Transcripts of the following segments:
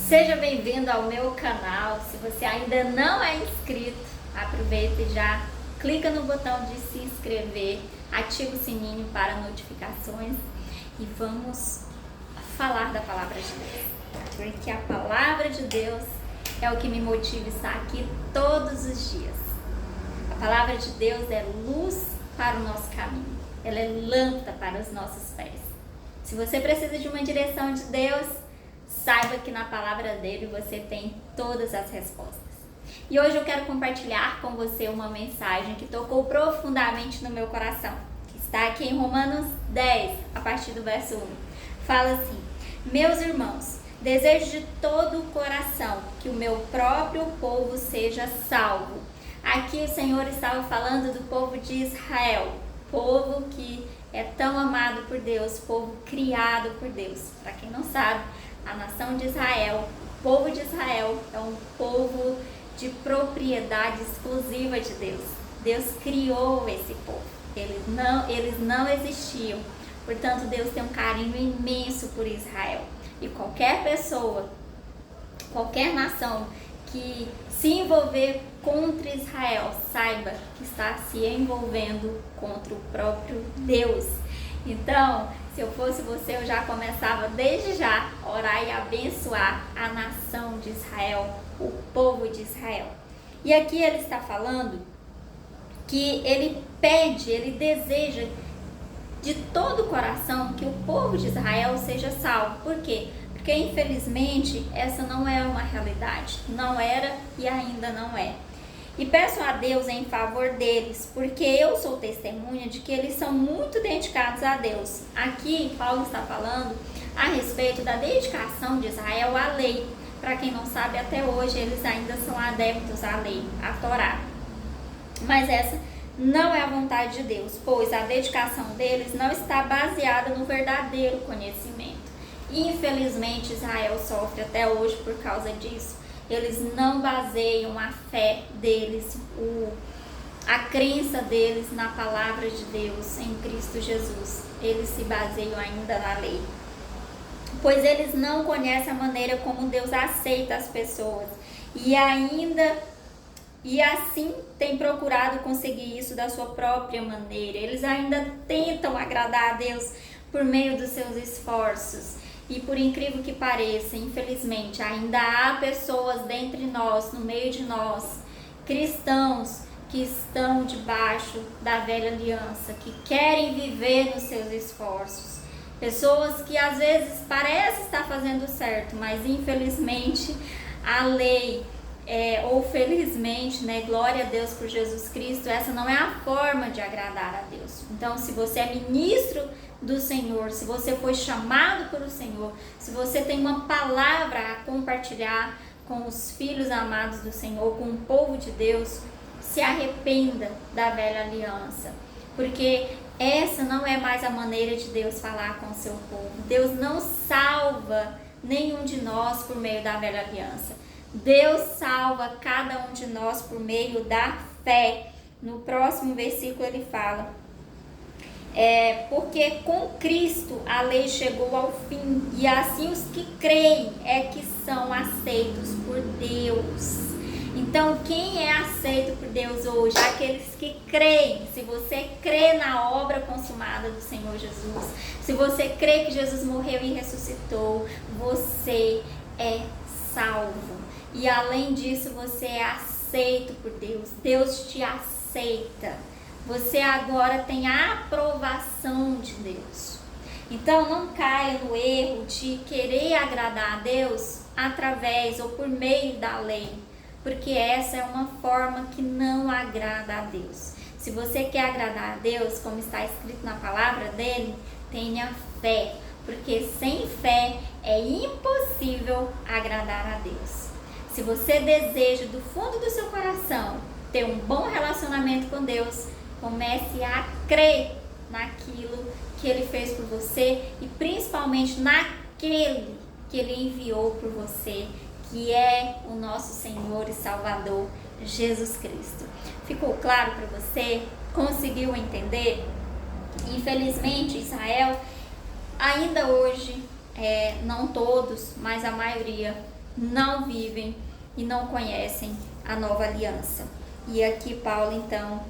Seja bem-vindo ao meu canal. Se você ainda não é inscrito, aproveita e já clica no botão de se inscrever, ativa o sininho para notificações e vamos falar da palavra de Deus, porque a palavra de Deus é o que me motiva a estar aqui todos os dias. A palavra de Deus é luz para o nosso caminho, ela é lâmpada para os nossos pés. Se você precisa de uma direção de Deus, saiba que na palavra dele você tem todas as respostas. E hoje eu quero compartilhar com você uma mensagem que tocou profundamente no meu coração, que está aqui em Romanos 10, a partir do verso 1. Fala assim: meus irmãos, desejo de todo o coração que o meu próprio povo seja salvo. Aqui o Senhor estava falando do povo de Israel, povo que é tão amado por Deus, povo criado por Deus. Para quem não sabe, a nação de Israel, o povo de Israel é um povo de propriedade exclusiva de Deus. Deus criou esse povo, eles não existiam. Portanto, Deus tem um carinho imenso por Israel. E qualquer pessoa, qualquer nação que se envolver contra Israel, saiba que está se envolvendo contra o próprio Deus. Então, se eu fosse você, eu já começava desde já a orar e abençoar a nação de Israel, o povo de Israel. E aqui ele está falando que ele pede, ele deseja de todo o coração que o povo de Israel seja salvo. Por quê? Porque infelizmente essa não é uma realidade, não era e ainda não é. E peço a Deus em favor deles, porque eu sou testemunha de que eles são muito dedicados a Deus. Aqui Paulo está falando a respeito da dedicação de Israel à lei. Para quem não sabe, até hoje eles ainda são adeptos à lei, à Torá. Mas essa não é a vontade de Deus, pois a dedicação deles não está baseada no verdadeiro conhecimento. Infelizmente, Israel sofre até hoje por causa disso. Eles não baseiam a fé deles, a crença deles na palavra de Deus, em Cristo Jesus. Eles se baseiam ainda na lei, pois eles não conhecem a maneira como Deus aceita as pessoas e assim têm procurado conseguir isso da sua própria maneira. Eles ainda tentam agradar a Deus por meio dos seus esforços. E por incrível que pareça, infelizmente, ainda há pessoas dentre nós, no meio de nós, cristãos, que estão debaixo da velha aliança, que querem viver nos seus esforços. Pessoas que às vezes parecem estar fazendo certo, mas infelizmente a lei, ou felizmente, né, glória a Deus por Jesus Cristo, essa não é a forma de agradar a Deus. Então, se você é ministro do Senhor, se você foi chamado pelo Senhor, se você tem uma palavra a compartilhar com os filhos amados do Senhor, com o povo de Deus, se arrependa da velha aliança, porque essa não é mais a maneira de Deus falar com o seu povo. Deus não salva nenhum de nós por meio da velha aliança. Deus salva cada um de nós por meio da fé. No próximo versículo ele fala: porque com Cristo a lei chegou ao fim, e assim os que creem é que são aceitos por Deus. Então, quem é aceito por Deus hoje? Aqueles que creem. Se você crê na obra consumada do Senhor Jesus, se você crê que Jesus morreu e ressuscitou, você é salvo. E além disso, você é aceito por Deus. Deus te aceita. Você agora tem a aprovação de Deus. Então não caia no erro de querer agradar a Deus através ou por meio da lei, porque essa é uma forma que não agrada a Deus. Se você quer agradar a Deus, como está escrito na palavra dele, tenha fé, porque sem fé é impossível agradar a Deus. Se você deseja do fundo do seu coração ter um bom relacionamento com Deus, comece a crer naquilo que Ele fez por você e principalmente naquele que Ele enviou por você, que é o nosso Senhor e Salvador, Jesus Cristo. Ficou claro para você? Conseguiu entender? Infelizmente, Israel, ainda hoje, não todos, mas a maioria, não vivem e não conhecem a nova aliança. E aqui Paulo, então,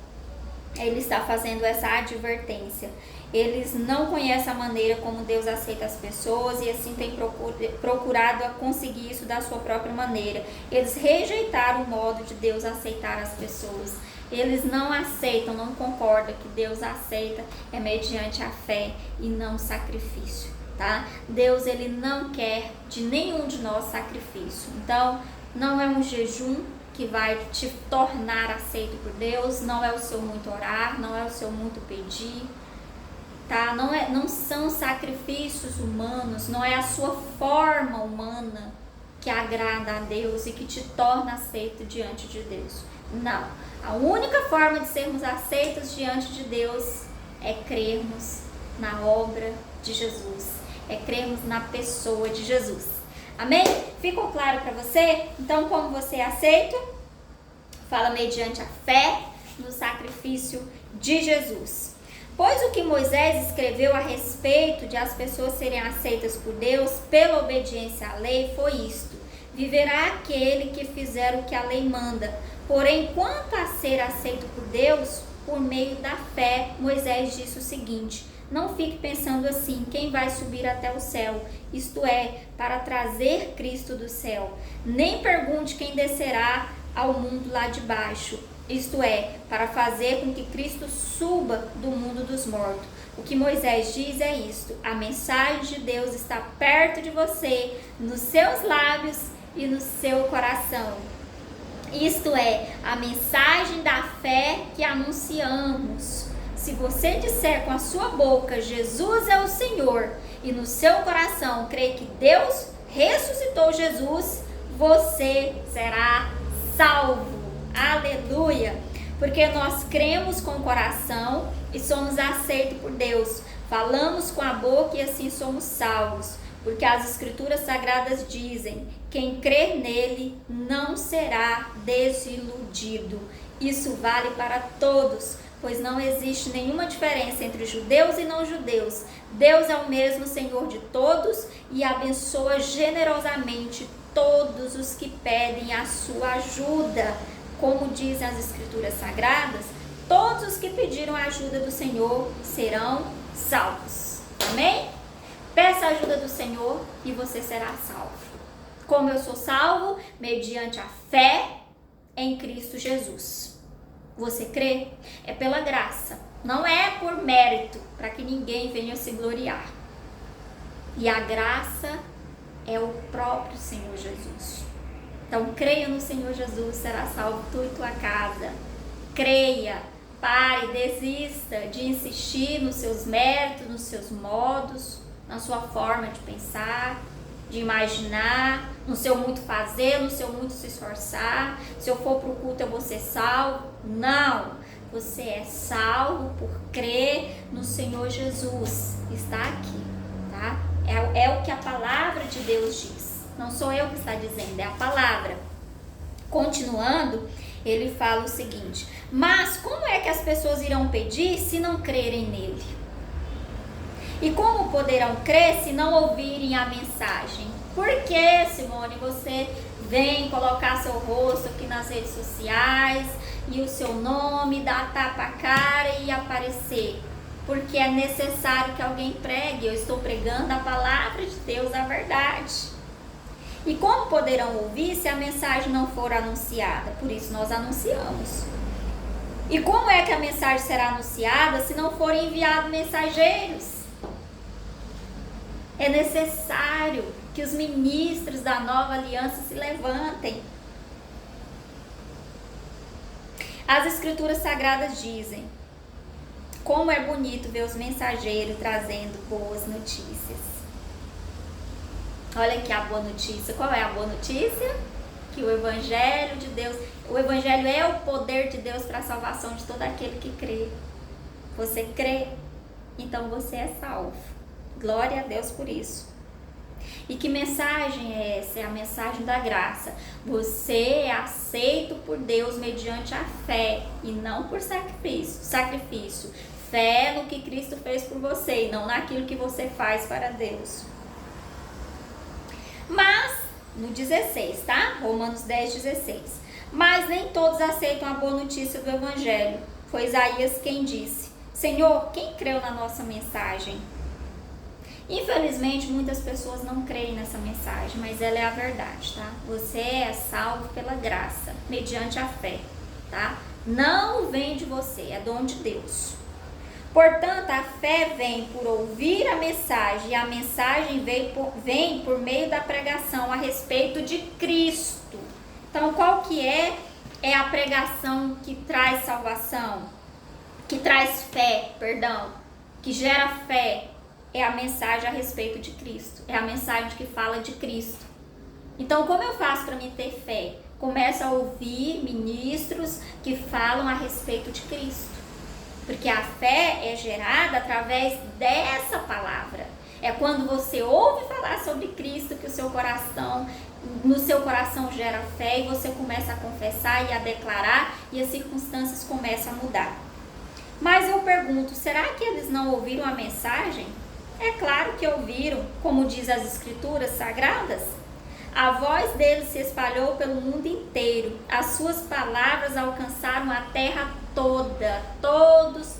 ele está fazendo essa advertência. Eles não conhecem a maneira como Deus aceita as pessoas e assim têm procurado a conseguir isso da sua própria maneira. Eles rejeitaram o modo de Deus aceitar as pessoas. Eles não aceitam, não concordam que Deus aceita é mediante a fé e não sacrifício, tá? Deus, ele não quer de nenhum de nós sacrifício. Então, não é um jejum que vai te tornar aceito por Deus, não é o seu muito orar, não é o seu muito pedir, tá? Não são sacrifícios humanos, não é a sua forma humana que agrada a Deus e que te torna aceito diante de Deus. Não. A única forma de sermos aceitos diante de Deus é crermos na obra de Jesus, é crermos na pessoa de Jesus. Amém? Ficou claro para você? Então, como você é aceito? Fala mediante a fé no sacrifício de Jesus. Pois o que Moisés escreveu a respeito de as pessoas serem aceitas por Deus pela obediência à lei foi isto: viverá aquele que fizer o que a lei manda. Porém, quanto a ser aceito por Deus, por meio da fé, Moisés disse o seguinte: não fique pensando assim, quem vai subir até o céu, isto é, para trazer Cristo do céu. Nem pergunte quem descerá ao mundo lá de baixo, isto é, para fazer com que Cristo suba do mundo dos mortos. O que Moisés diz é isto: a mensagem de Deus está perto de você, nos seus lábios e no seu coração. Isto é, a mensagem da fé que anunciamos. Se você disser com a sua boca, Jesus é o Senhor, e no seu coração crê que Deus ressuscitou Jesus, você será salvo. Aleluia! Porque nós cremos com o coração e somos aceitos por Deus. Falamos com a boca e assim somos salvos. Porque as Escrituras Sagradas dizem: quem crer nele não será desiludido. Isso vale para todos, pois não existe nenhuma diferença entre judeus e não judeus. Deus é o mesmo Senhor de todos e abençoa generosamente todos os que pedem a sua ajuda. Como dizem as Escrituras Sagradas, todos os que pediram a ajuda do Senhor serão salvos. Amém? Peça a ajuda do Senhor e você será salvo. Como eu sou salvo? Mediante a fé em Cristo Jesus. Você crê? É pela graça. Não é por mérito, para que ninguém venha se gloriar. E a graça é o próprio Senhor Jesus. Então, creia no Senhor Jesus, será salvo tu e tua casa. Creia, pare, desista de insistir nos seus méritos, nos seus modos, na sua forma de pensar, de imaginar, no seu muito fazer, no seu muito se esforçar. Se eu for para o culto eu vou ser salvo. Não, você é salvo por crer no Senhor Jesus. Está aqui, tá? É o que a palavra de Deus diz. Não sou eu que está dizendo, é a palavra. Continuando, ele fala o seguinte: mas como é que as pessoas irão pedir se não crerem nele? E como poderão crer se não ouvirem a mensagem? Por que, Simone, você vem colocar seu rosto aqui nas redes sociais e o seu nome, dar tapa a cara e aparecer? Porque é necessário que alguém pregue. Eu estou pregando a palavra de Deus, a verdade. E como poderão ouvir se a mensagem não for anunciada? Por isso nós anunciamos. E como é que a mensagem será anunciada se não forem enviados mensageiros? É necessário que os ministros da nova aliança se levantem. As Escrituras Sagradas dizem: como é bonito ver os mensageiros trazendo boas notícias. Olha aqui a boa notícia. Qual é a boa notícia? Que o Evangelho de Deus, o Evangelho é o poder de Deus para a salvação de todo aquele que crê. Você crê, então você é salvo. Glória a Deus por isso. E que mensagem é essa? É a mensagem da graça. Você é aceito por Deus mediante a fé e não por sacrifício. Fé no que Cristo fez por você e não naquilo que você faz para Deus. Mas no 16, tá? Romanos 10, 16. Mas nem todos aceitam a boa notícia do Evangelho. Foi Isaías quem disse: Senhor, quem creu na nossa mensagem? Infelizmente, muitas pessoas não creem nessa mensagem, mas ela é a verdade, tá? Você é salvo pela graça, mediante a fé, tá? Não vem de você, é dom de Deus. Portanto, a fé vem por ouvir a mensagem, e a mensagem vem por meio da pregação a respeito de Cristo. Então, qual que é? É a pregação que traz salvação, que traz fé, que gera fé. É a mensagem a respeito de Cristo, é a mensagem que fala de Cristo. Então, como eu faço para me ter fé? Começo a ouvir ministros que falam a respeito de Cristo, porque a fé é gerada através dessa palavra. É quando você ouve falar sobre Cristo que no seu coração gera fé, e você começa a confessar e a declarar, e as circunstâncias começam a mudar. Mas eu pergunto, será que eles não ouviram a mensagem? É claro que ouviram, como diz as Escrituras Sagradas. A voz deles se espalhou pelo mundo inteiro. As suas palavras alcançaram a terra toda. Todos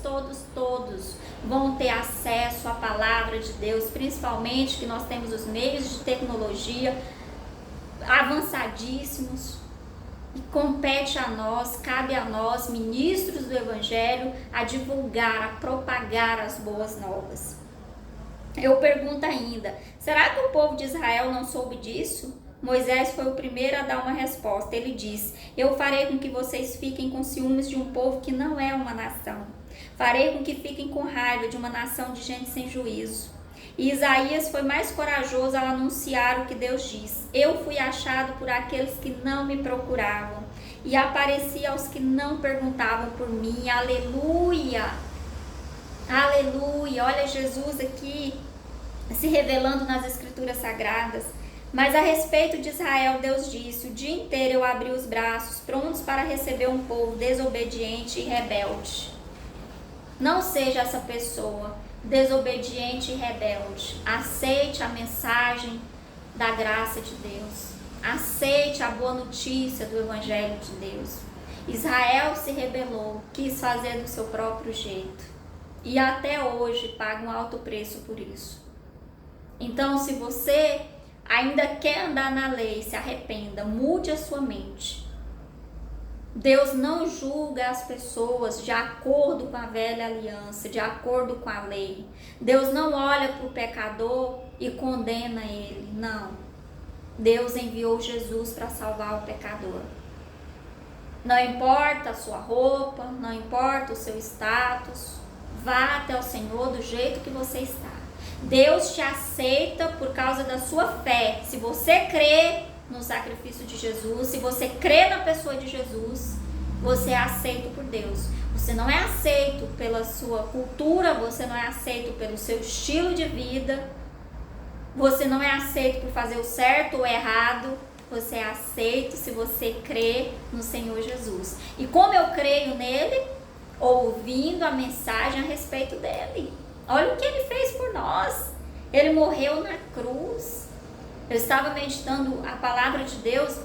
vão ter acesso à palavra de Deus, principalmente que nós temos os meios de tecnologia avançadíssimos. E compete a nós, cabe a nós, ministros do Evangelho, a divulgar, a propagar as boas novas. Eu pergunto ainda, será que o povo de Israel não soube disso? Moisés foi o primeiro a dar uma resposta. Ele disse: eu farei com que vocês fiquem com ciúmes de um povo que não é uma nação. Farei com que fiquem com raiva de uma nação de gente sem juízo. E Isaías foi mais corajoso ao anunciar o que Deus diz: eu fui achado por aqueles que não me procuravam, e apareci aos que não perguntavam por mim. Aleluia! Aleluia! Olha Jesus aqui se revelando nas Escrituras Sagradas. Mas a respeito de Israel, Deus disse: o dia inteiro eu abri os braços, prontos para receber um povo desobediente e rebelde. Não seja essa pessoa desobediente e rebelde. Aceite a mensagem da graça de Deus. Aceite a boa notícia do Evangelho de Deus. Israel se rebelou, quis fazer do seu próprio jeito, e até hoje paga um alto preço por isso. Então, se você ainda quer andar na lei, se arrependa, mude a sua mente. Deus não julga as pessoas de acordo com a velha aliança, de acordo com a lei. Deus não olha para o pecador e condena ele, não. Deus enviou Jesus para salvar o pecador. Não importa a sua roupa, não importa o seu status, vá até o Senhor do jeito que você está. Deus te aceita por causa da sua fé. Se você crê no sacrifício de Jesus, se você crê na pessoa de Jesus, você é aceito por Deus. Você não é aceito pela sua cultura, você não é aceito pelo seu estilo de vida, você não é aceito por fazer o certo ou o errado. Você é aceito se você crê no Senhor Jesus. E como eu creio nele? Ouvindo a mensagem a respeito dele. Olha o que ele fez por nós. Ele morreu na cruz. Eu estava meditando a palavra de Deus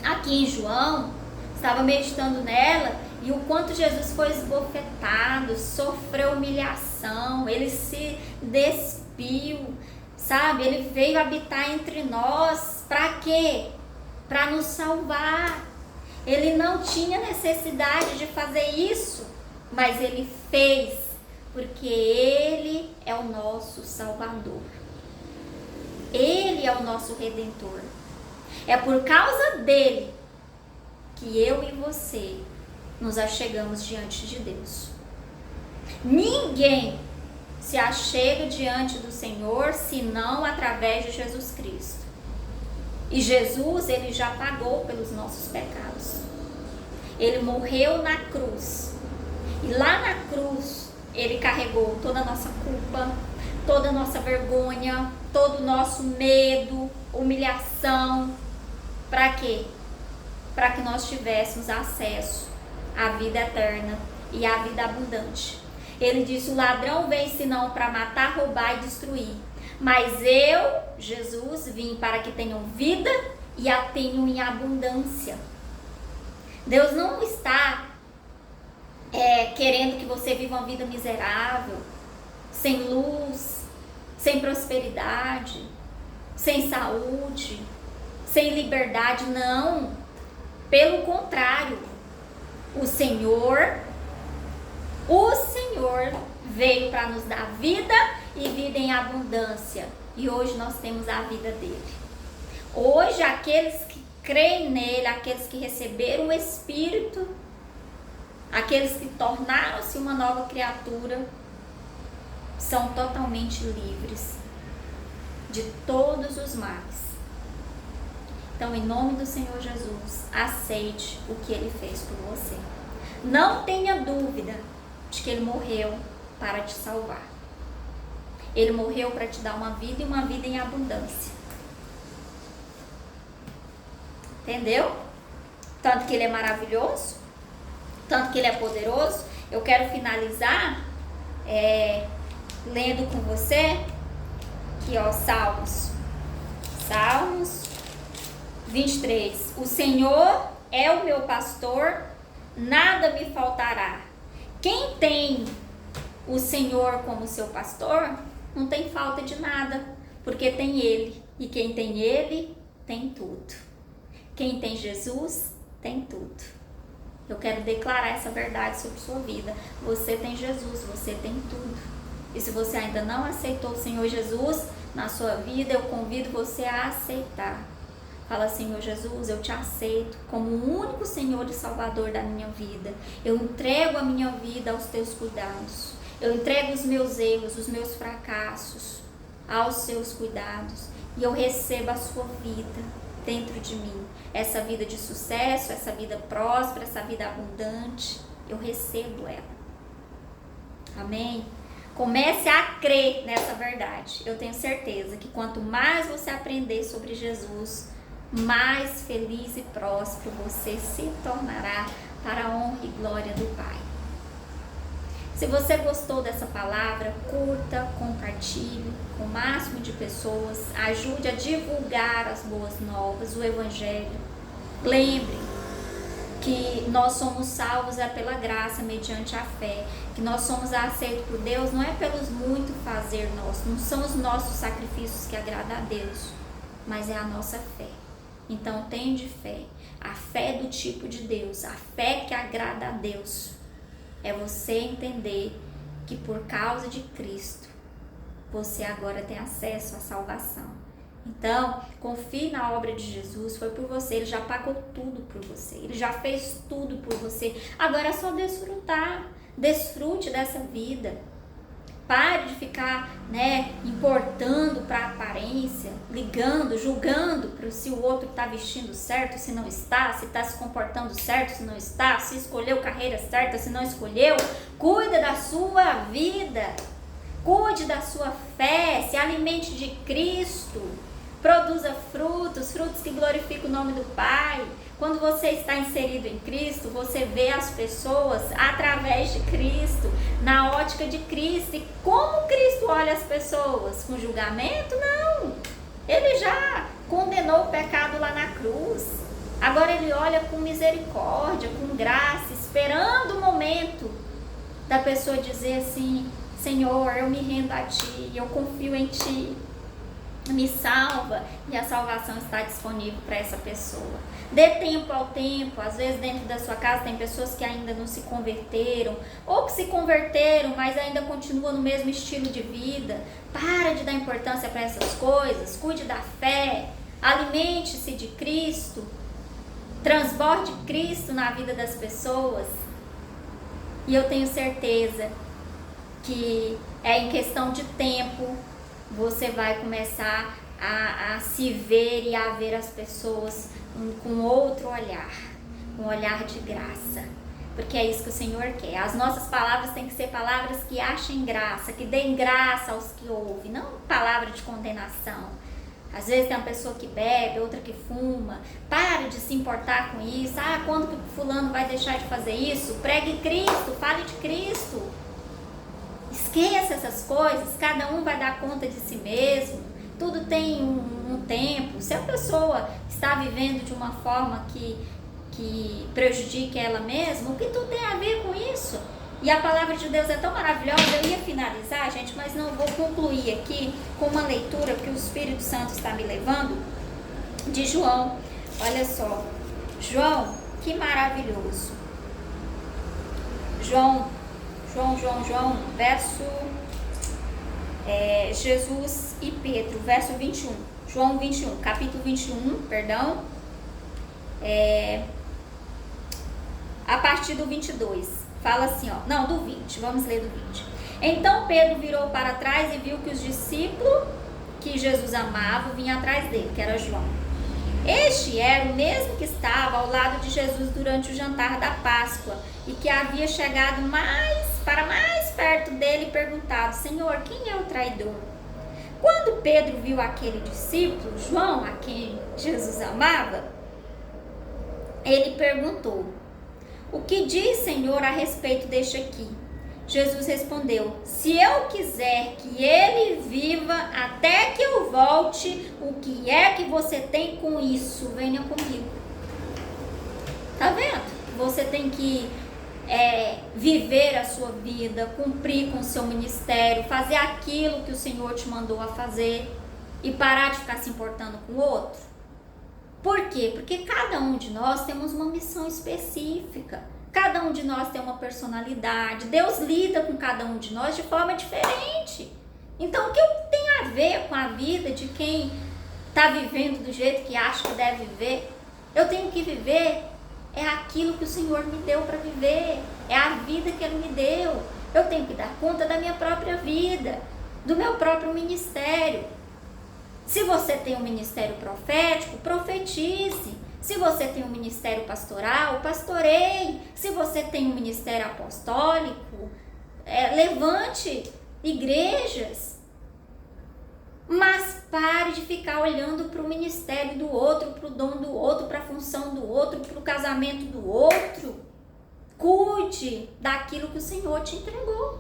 aqui em João, estava meditando nela, e o quanto Jesus foi esbofetado, sofreu humilhação, ele se despiu, sabe? Ele veio habitar entre nós. Para quê? Para nos salvar. Ele não tinha necessidade de fazer isso, mas ele fez, porque ele é o nosso Salvador. Ele é o nosso Redentor. É por causa dele que eu e você nos achegamos diante de Deus. Ninguém se achega diante do Senhor senão através de Jesus Cristo. E Jesus, ele já pagou pelos nossos pecados. Ele morreu na cruz. E lá na cruz, ele carregou toda a nossa culpa, toda a nossa vergonha, todo o nosso medo, humilhação. Para quê? Para que nós tivéssemos acesso à vida eterna e à vida abundante. Ele disse: o ladrão vem senão para matar, roubar e destruir. Mas eu, Jesus, vim para que tenham vida e a tenham em abundância. Deus não está querendo que você viva uma vida miserável, sem luz, sem prosperidade, sem saúde, sem liberdade. Não. Pelo contrário, o Senhor veio para nos dar vida e vida em abundância. E hoje nós temos a vida dele. Hoje, aqueles que creem nele, aqueles que receberam o Espírito, aqueles que tornaram-se uma nova criatura, são totalmente livres de todos os males. Então, em nome do Senhor Jesus, aceite o que ele fez por você. Não tenha dúvida de que ele morreu para te salvar. Ele morreu para te dar uma vida e uma vida em abundância. Entendeu? Tanto que ele é maravilhoso, tanto que ele é poderoso. Eu quero finalizar lendo com você aqui, ó, Salmos 23. O Senhor é o meu pastor, nada me faltará. Quem tem o Senhor como seu pastor, não tem falta de nada, porque tem Ele. E quem tem Ele, tem tudo. Quem tem Jesus, tem tudo. Eu quero declarar essa verdade sobre sua vida. Você tem Jesus, você tem tudo. E se você ainda não aceitou o Senhor Jesus na sua vida, eu convido você a aceitar. Fala, Senhor Jesus, eu te aceito como o único Senhor e Salvador da minha vida. Eu entrego a minha vida aos teus cuidados. Eu entrego os meus erros, os meus fracassos aos seus cuidados. E eu recebo a sua vida dentro de mim. Essa vida de sucesso, essa vida próspera, essa vida abundante. Eu recebo ela. Amém? Comece a crer nessa verdade. Eu tenho certeza que quanto mais você aprender sobre Jesus, mais feliz e próspero você se tornará para a honra e glória do Pai. Se você gostou dessa palavra, curta, compartilhe com o máximo de pessoas, ajude a divulgar as boas novas, o Evangelho. Lembre que nós somos salvos pela graça, mediante a fé, que nós somos aceitos por Deus, não é pelos muito fazer nossos, não são os nossos sacrifícios que agradam a Deus, mas é a nossa fé. Então, tende fé, a fé do tipo de Deus, a fé que agrada a Deus. É você entender que por causa de Cristo, você agora tem acesso à salvação. Então, confie na obra de Jesus, foi por você, ele já pagou tudo por você, ele já fez tudo por você. Agora é só desfrutar, desfrute dessa vida. Pare de ficar, importando para a aparência, ligando, julgando para se o outro está vestindo certo, se não está, se está se comportando certo, se não está, se escolheu carreira certa, se não escolheu. Cuida da sua vida, cuide da sua fé, se alimente de Cristo, produza frutos que glorificam o nome do Pai. Quando você está inserido em Cristo, você vê as pessoas através de Cristo, na ótica de Cristo. E como Cristo olha as pessoas? Com julgamento? Não. Ele já condenou o pecado lá na cruz. Agora ele olha com misericórdia, com graça, esperando o momento da pessoa dizer assim: Senhor, eu me rendo a Ti, eu confio em Ti. Me salva, e a salvação está disponível para essa pessoa. Dê tempo ao tempo. Às vezes dentro da sua casa tem pessoas que ainda não se converteram, ou que se converteram, mas ainda continuam no mesmo estilo de vida. Para de dar importância para essas coisas, cuide da fé, alimente-se de Cristo, transborde Cristo na vida das pessoas. E eu tenho certeza que é em questão de tempo você vai começar a se ver e a ver as pessoas com outro olhar, um olhar de graça, porque é isso que o Senhor quer. As nossas palavras têm que ser palavras que achem graça, que deem graça aos que ouvem, não palavra de condenação. Às vezes tem uma pessoa que bebe, outra que fuma. Pare de se importar com isso. Quando que fulano vai deixar de fazer isso? Pregue Cristo, fale de Cristo. Esqueça essas coisas, cada um vai dar conta de si mesmo, tudo tem um tempo. Se a pessoa está vivendo de uma forma que prejudique ela mesma, o que tudo tem a ver com isso? E a palavra de Deus é tão maravilhosa. Eu ia finalizar, gente, mas não, vou concluir aqui com uma leitura que o Espírito Santo está me levando, de João. Olha só, João, que maravilhoso. João, verso, Jesus e Pedro, verso 21, João 21, capítulo 21, perdão, a partir do 22, fala assim, ó, não, do 20, vamos ler do 20. Então Pedro virou para trás e viu que os discípulos que Jesus amava vinham atrás dele, que era João. Este era o mesmo que estava ao lado de Jesus durante o jantar da Páscoa e que havia chegado para mais perto dele e perguntado: Senhor, quem é o traidor? Quando Pedro viu aquele discípulo, João, a quem Jesus amava, ele perguntou: O que diz, Senhor, a respeito deste aqui? Jesus respondeu: Se eu quiser que ele viva até que eu volte, o que é que você tem com isso? Venha comigo. Tá vendo? Você tem que viver a sua vida, cumprir com o seu ministério, fazer aquilo que o Senhor te mandou a fazer e parar de ficar se importando com o outro. Por quê? Porque cada um de nós temos uma missão específica. Cada um de nós tem uma personalidade. Deus lida com cada um de nós de forma diferente. Então, o que tem a ver com a vida de quem está vivendo do jeito que acha que deve viver? Eu tenho que viver aquilo que o Senhor me deu para viver. É a vida que Ele me deu. Eu tenho que dar conta da minha própria vida, do meu próprio ministério. Se você tem um ministério profético, profetize. Se você tem um ministério pastoral, pastoreie. Se você tem um ministério apostólico, levante igrejas. Mas pare de ficar olhando para o ministério do outro, para o dom do outro, para a função do outro, para o casamento do outro. Cuide daquilo que o Senhor te entregou.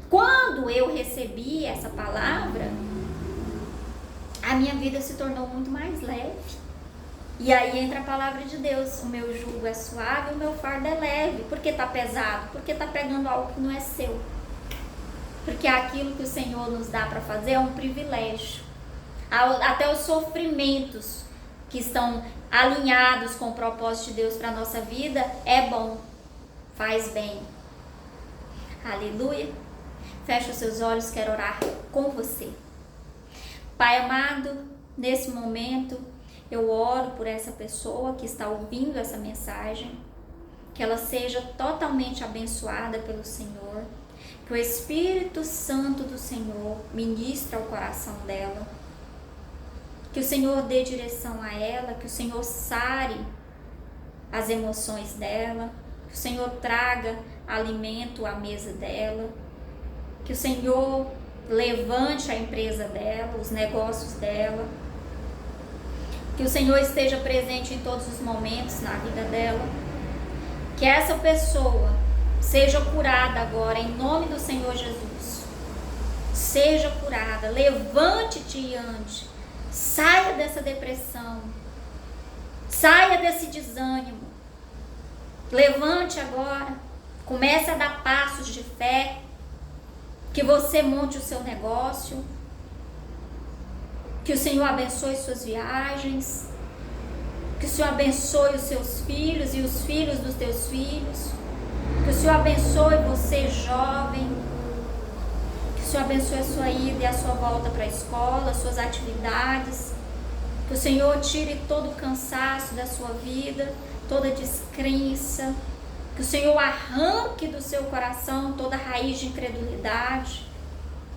Quando eu recebi essa palavra, a minha vida se tornou muito mais leve. E aí entra a palavra de Deus: o meu jugo é suave, o meu fardo é leve. Por que está pesado? Porque está pegando algo que não é seu. Porque aquilo que o Senhor nos dá para fazer é um privilégio. Até os sofrimentos que estão alinhados com o propósito de Deus para a nossa vida é bom, faz bem. Aleluia. Fecha os seus olhos, quero orar com você. Pai amado, nesse momento eu oro por essa pessoa que está ouvindo essa mensagem, que ela seja totalmente abençoada pelo Senhor, que o Espírito Santo do Senhor ministre ao coração dela, que o Senhor dê direção a ela, que o Senhor sare as emoções dela, que o Senhor traga alimento à mesa dela, que o Senhor levante a empresa dela, os negócios dela, que o Senhor esteja presente em todos os momentos na vida dela, que essa pessoa seja curada agora em nome do Senhor Jesus. Seja curada, levante-te e ande, saia dessa depressão, saia desse desânimo, levante agora, comece a dar passos de fé, que você monte o seu negócio, que o Senhor abençoe suas viagens, que o Senhor abençoe os seus filhos e os filhos dos teus filhos, que o Senhor abençoe você jovem, que o Senhor abençoe a sua ida e a sua volta para a escola, suas atividades, que o Senhor tire todo o cansaço da sua vida, toda a descrença, que o Senhor arranque do seu coração toda raiz de incredulidade,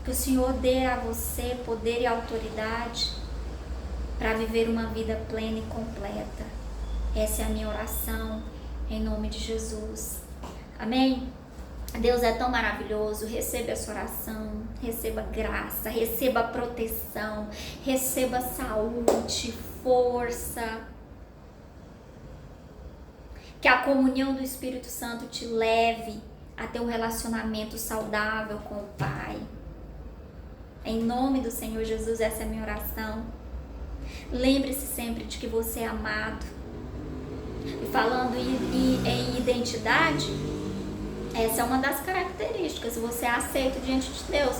que o Senhor dê a você poder e autoridade para viver uma vida plena e completa. Essa é a minha oração, em nome de Jesus. Amém? Deus é tão maravilhoso. Receba essa oração, receba graça, receba proteção, receba saúde, força. Que a comunhão do Espírito Santo te leve a ter um relacionamento saudável com o Pai. Em nome do Senhor Jesus, essa é a minha oração. Lembre-se sempre de que você é amado. E falando em identidade, essa é uma das características. Você é aceito diante de Deus.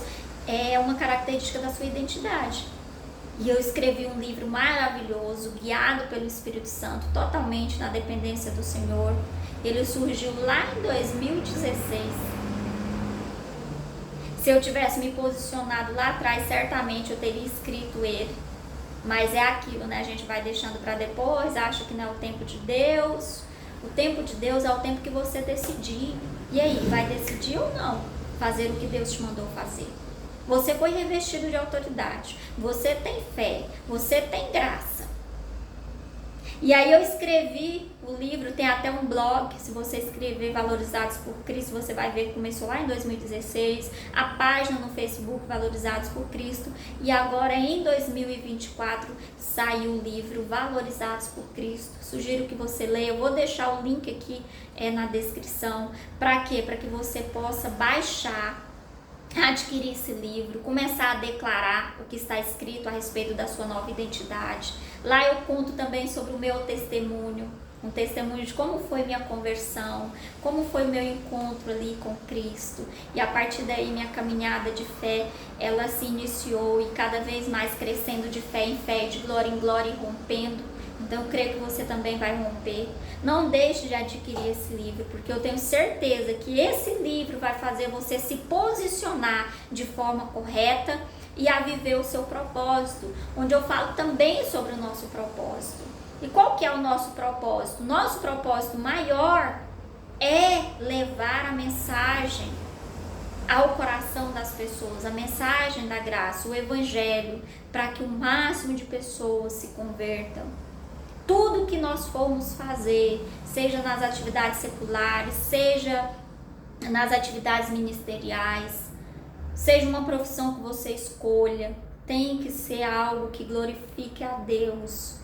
É uma característica da sua identidade. E eu escrevi um livro maravilhoso, guiado pelo Espírito Santo, totalmente na dependência do Senhor. Ele surgiu lá em 2016. Se eu tivesse me posicionado lá atrás, certamente eu teria escrito ele. Mas é aquilo, né? A gente vai deixando para depois, acha que não é o tempo de Deus. O tempo de Deus é o tempo que você decidir. E aí, vai decidir ou não fazer o que Deus te mandou fazer? Você foi revestido de autoridade, você tem fé, você tem graça. E aí eu escrevi o livro, tem até um blog, se você escrever Valorizados por Cristo, você vai ver que começou lá em 2016, a página no Facebook Valorizados por Cristo, e agora em 2024 saiu o livro Valorizados por Cristo. Sugiro que você leia, eu vou deixar o link aqui na descrição. Para quê? Para que você possa baixar, adquirir esse livro, começar a declarar o que está escrito a respeito da sua nova identidade. Lá eu conto também sobre o meu testemunho, um testemunho de como foi minha conversão, como foi o meu encontro ali com Cristo. E a partir daí minha caminhada de fé, ela se iniciou e cada vez mais crescendo de fé em fé, de glória em glória e rompendo. Então eu creio que você também vai romper. Não deixe de adquirir esse livro, porque eu tenho certeza que esse livro vai fazer você se posicionar de forma correta e a viver o seu propósito, onde eu falo também sobre o nosso propósito. E qual que é o nosso propósito? Nosso propósito maior é levar a mensagem ao coração das pessoas, a mensagem da graça, o evangelho, para que o máximo de pessoas se convertam. Tudo que nós formos fazer, seja nas atividades seculares, seja nas atividades ministeriais, seja uma profissão que você escolha, tem que ser algo que glorifique a Deus.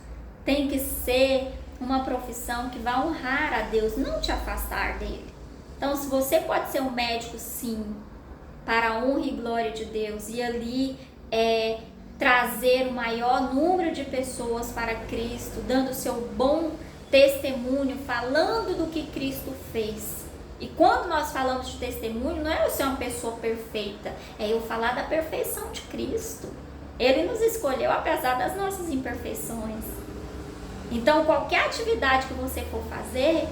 Tem que ser uma profissão que vai honrar a Deus, não te afastar dele. Então, se você pode ser um médico, sim, para a honra e glória de Deus, e ali trazer o maior número de pessoas para Cristo, dando seu bom testemunho, falando do que Cristo fez. E quando nós falamos de testemunho, não é eu ser uma pessoa perfeita, é eu falar da perfeição de Cristo. Ele nos escolheu apesar das nossas imperfeições. Então, qualquer atividade que você for fazer,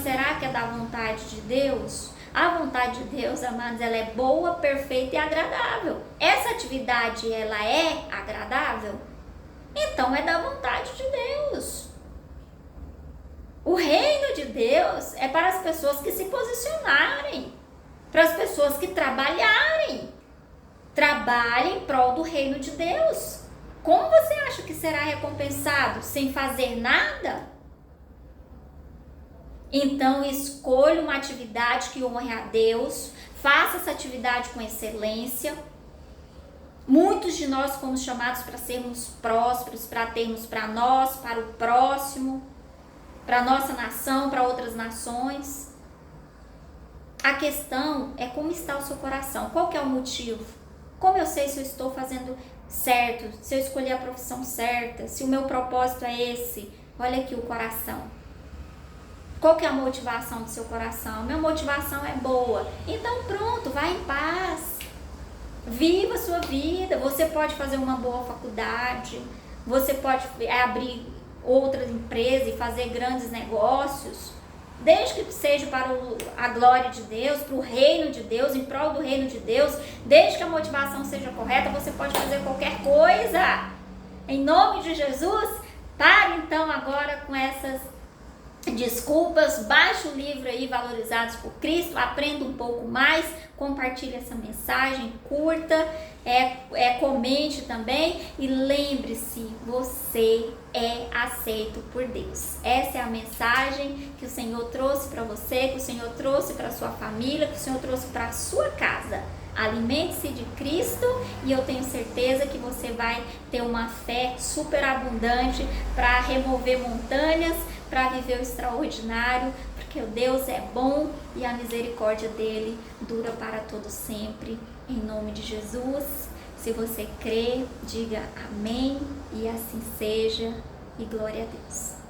será que é da vontade de Deus? A vontade de Deus, amados, ela é boa, perfeita e agradável. Essa atividade, ela é agradável? Então, é da vontade de Deus. O reino de Deus é para as pessoas que se posicionarem, para as pessoas que trabalhem em prol do reino de Deus. Como você acha que será recompensado sem fazer nada? Então, escolha uma atividade que honre a Deus, faça essa atividade com excelência. Muitos de nós fomos chamados para sermos prósperos, para termos para nós, para o próximo, para a nossa nação, para outras nações. A questão é como está o seu coração, qual que é o motivo? Como eu sei se eu estou fazendo certo, se eu escolhi a profissão certa, se o meu propósito é esse? Olha aqui o coração. Qual que é a motivação do seu coração? Minha motivação é boa. Então pronto, vai em paz. Viva a sua vida. Você pode fazer uma boa faculdade. Você pode abrir outras empresas e fazer grandes negócios. Desde que seja para a glória de Deus, para o reino de Deus, em prol do reino de Deus. Desde que a motivação seja correta, você pode fazer qualquer coisa. Em nome de Jesus, pare então agora com essas desculpas, baixe o livro aí, Valorizados por Cristo, aprenda um pouco mais, compartilhe essa mensagem, curta, comente também e lembre-se, você é aceito por Deus. Essa é a mensagem que o Senhor trouxe para você, que o Senhor trouxe para sua família, que o Senhor trouxe para a sua casa. Alimente-se de Cristo e eu tenho certeza que você vai ter uma fé super abundante para remover montanhas, para viver o extraordinário, porque porque o Deus é bom e a misericórdia dele dura para todo sempre. Em nome de Jesus, se você crê, diga amém e assim seja, e glória a Deus.